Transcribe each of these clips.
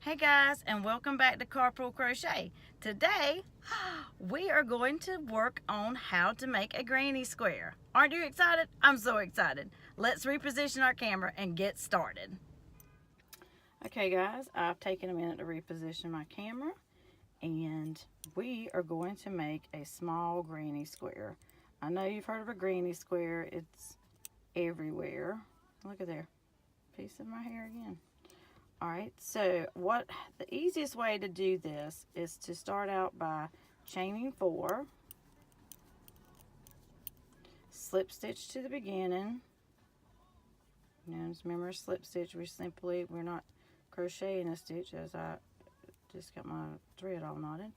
Hey guys, and welcome back to Carpool Crochet. Today, we are going to work on how to make a granny square. Aren't you excited? I'm so excited. Let's reposition our camera and get started. Okay guys, I've taken a minute to reposition my camera, and we are going to make a small granny square. I know you've heard of a granny square. It's everywhere. Look at there. Piece of my hair again. Alright, so the easiest way to do this is to start out by chaining 4, slip stitch to the beginning. Now just remember, slip stitch, we're not crocheting a stitch, as I just got my thread all knotted.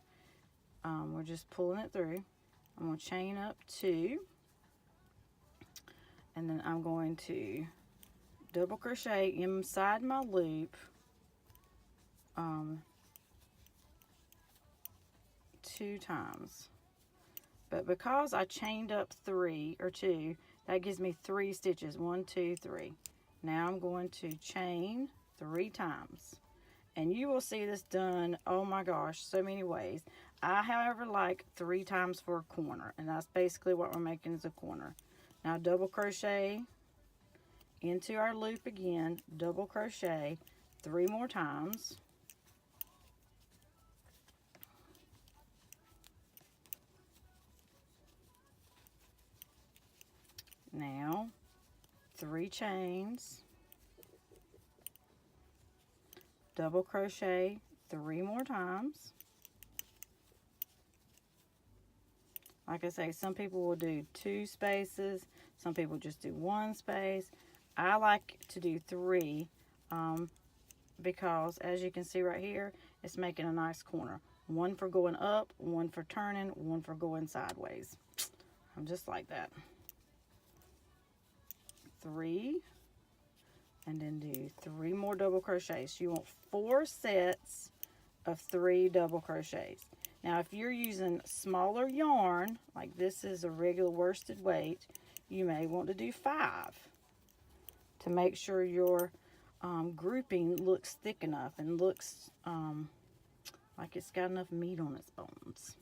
We're just pulling it through. I'm going to chain up 2, and then I'm going to double crochet inside my loop 2 times. But because I chained up 3 or 2, that gives me 3 stitches. 1, 2, 3. Now I'm going to chain 3 times. And you will see this done, oh my gosh, so many ways. I, however, like 3 times for a corner. And that's basically what we're making is a corner. Now double crochet into our loop again. Double crochet 3 more times. Now 3 chains, double crochet 3 more times. Like I say, some people will do 2 spaces, some people just do 1 space. I like to do 3 because, as you can see right here, it's making a nice corner. 1 for going up, 1 for turning, 1 for going sideways. I'm just like that. 3, and then do 3 more double crochets. You want 4 sets of 3 double crochets. Now if you're using smaller yarn, like this is a regular worsted weight, you may want to do 5 to make sure your grouping looks thick enough and looks like it's got enough meat on its bones.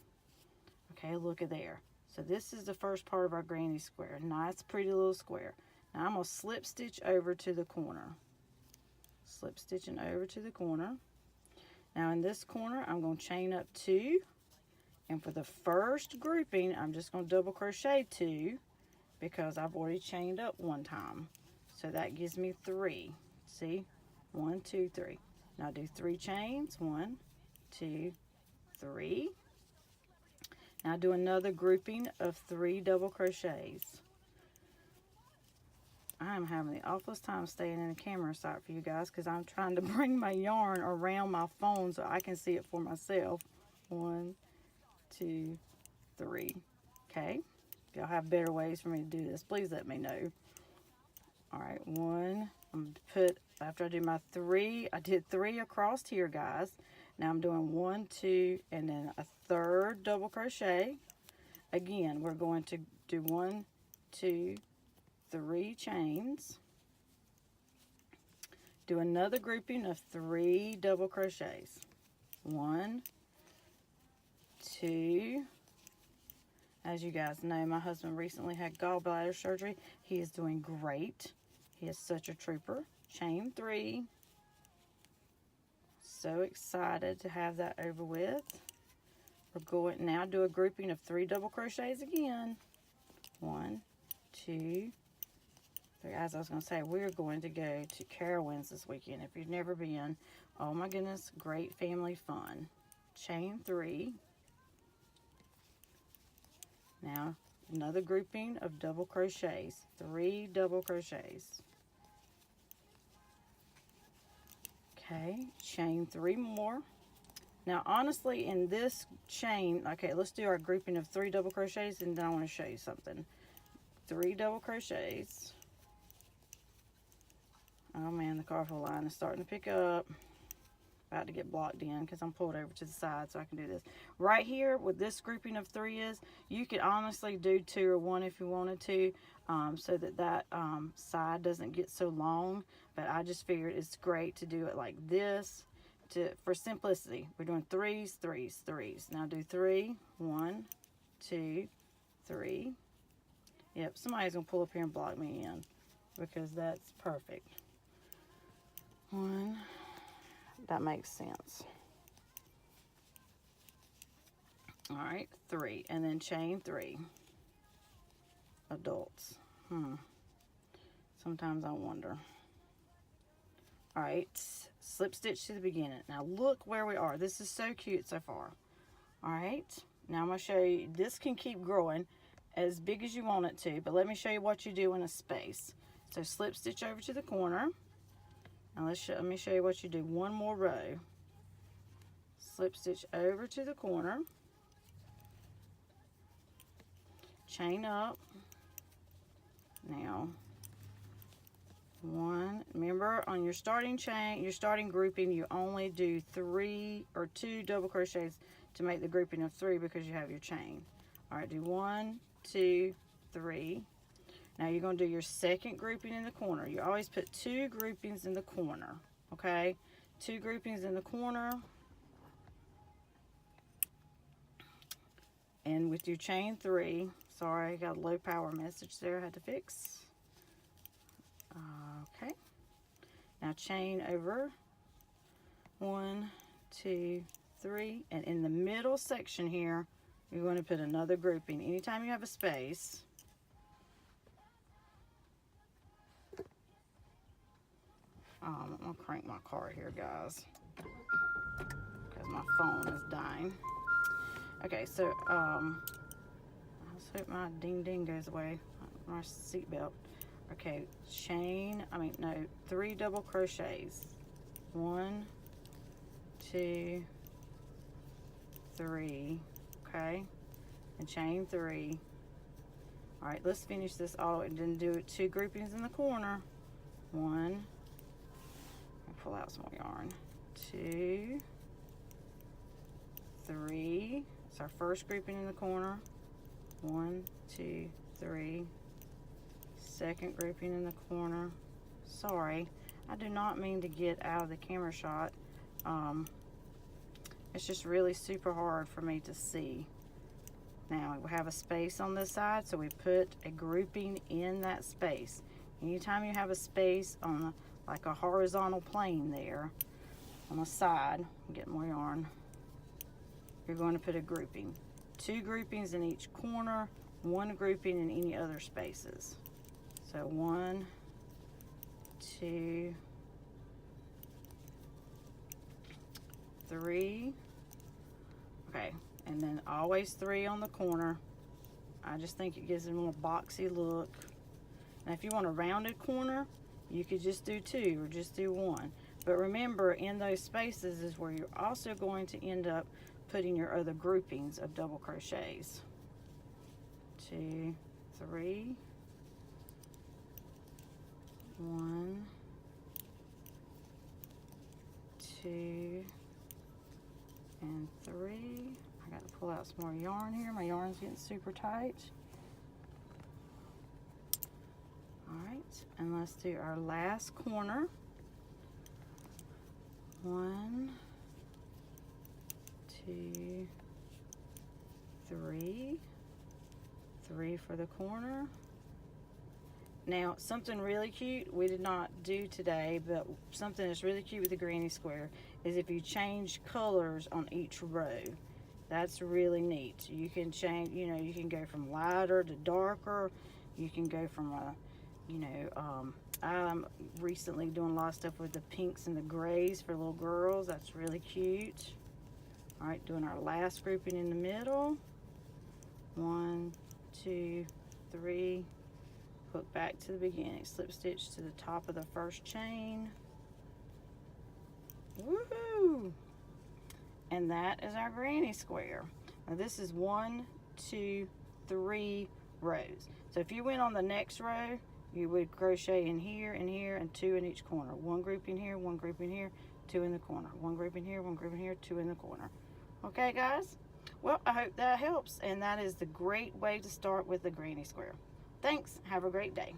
Okay, look at there. So this is the first part of our granny square. Nice pretty little square. Now I'm going to slip stitch over to the corner. Slip stitching over to the corner. Now in this corner I'm going to chain up 2, and for the first grouping I'm just going to double crochet 2 because I've already chained up 1 time. So that gives me 3. See? 1, 2, 3. Now do 3 chains. 1, 2, 3. Now do another grouping of 3 double crochets. I am having the awfulest time staying in the camera sight for you guys because I'm trying to bring my yarn around my phone so I can see it for myself. 1, 2, 3. Okay. If y'all have better ways for me to do this, please let me know. Alright, 1. I'm going to put, after I do my 3, I did 3 across here, guys. Now I'm doing 1, 2, and then a 3rd double crochet. Again, we're going to do 1, 2, 3 chains, do another grouping of 3 double crochets. 1, 2. As you guys know, my husband recently had gallbladder surgery. He is doing great. He is such a trooper. Chain 3. So excited to have that over with. We're going now do a grouping of 3 double crochets again. 1, 2, 3. As I was going to say, we're going to go to Carowinds this weekend. If you've never been, oh my goodness, great family fun. Chain 3. Now another grouping of double crochets. 3 double crochets. Okay, chain 3 more. Now honestly, in this chain, okay, let's do our grouping of 3 double crochets, and then I want to show you something. 3 double crochets. Oh man, the carpool line is starting to pick up. About to get blocked in because I'm pulled over to the side so I can do this. Right here, with this grouping of 3 is, you could honestly do 2 or 1 if you wanted to, so that side doesn't get so long. But I just figured it's great to do it like this for simplicity, we're doing threes, threes, threes. Now do 3, 1, 2, 3. Yep, somebody's gonna pull up here and block me in because that's perfect. 1, that makes sense. All right, 3, and then chain 3. Adults. Sometimes I wonder. All right, slip stitch to the beginning. Now look where we are. This is so cute so far. All right, now I'm gonna show you, this can keep growing as big as you want it to, but let me show you what you do in a space. So slip stitch over to the corner. Now let me show you what you do. One more row. Slip stitch over to the corner. Chain up. Now, remember on your starting chain, your starting grouping, you only do 3 or 2 double crochets to make the grouping of 3 because you have your chain. All right, do 1, 2, 3. Now you're going to do your second grouping in the corner. You always put 2 groupings in the corner, okay? 2 groupings in the corner. And with your chain 3, sorry, I got a low power message there I had to fix. Okay. Now chain over 1, 2, 3, and in the middle section here, you're going to put another grouping. Anytime you have a space, I'm going to crank my car here, guys, because my phone is dying. Okay, so let's hope my ding ding goes away. My seatbelt. Okay, 3 double crochets. 1, 2, 3. Okay, and chain 3. All right, let's finish this all and then do 2 groupings in the corner. 1. Pull out some more yarn. 2, 3. It's our first grouping in the corner. 1, 2, 3. Second grouping in the corner. Sorry, I do not mean to get out of the camera shot. It's just really super hard for me to see. Now we have a space on this side, so we put a grouping in that space. Anytime you have a space on like a horizontal plane there on the side, get more yarn, you're going to put a grouping. 2 groupings in each corner, 1 grouping in any other spaces. So 1, 2, 3. Okay, and then always 3 on the corner. I just think it gives it a more boxy look. And if you want a rounded corner, you could just do 2 or just do 1. But remember, in those spaces is where you're also going to end up putting your other groupings of double crochets. 2, 3. 1, 2, and 3. I got to pull out some more yarn here. My yarn's getting super tight. All right, and let's do our last corner. 1, 2, 3. 3 for the corner. Now, something really cute we did not do today, but something that's really cute with the granny square is if you change colors on each row. That's really neat. You can change, you can go from lighter to darker. You can go from I'm recently doing a lot of stuff with the pinks and the grays for little girls. That's really cute. All right, doing our last grouping in the middle. 1, 2, 3. Hook back to the beginning, slip stitch to the top of the first chain. Woohoo! And that is our granny square. Now this is 1, 2, 3 rows. So if you went on the next row, you would crochet in here, and 2 in each corner. 1 grouping here, 1 grouping here, 2 in the corner. 1 grouping here, 1 grouping here, 2 in the corner. Okay, guys? Well, I hope that helps, and that is the great way to start with the granny square. Thanks. Have a great day.